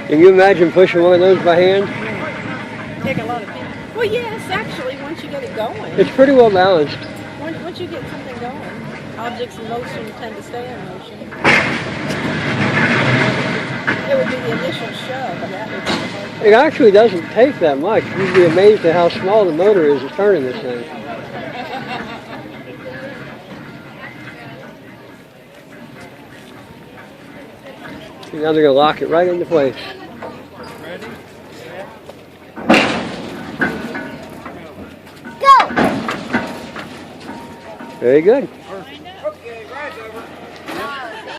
Can you imagine pushing one of those by hand? Take a lot of people. Well, yes, actually, once you get it going. It's pretty well balanced. Once you get something going, objects in motion tend to stay in motion. It would be the initial shove, but that would be the hard part. It actually doesn't take that much. You'd be amazed at how small the motor is at turning this thing. Now they're going to lock it right into place. Ready? Go! Very good.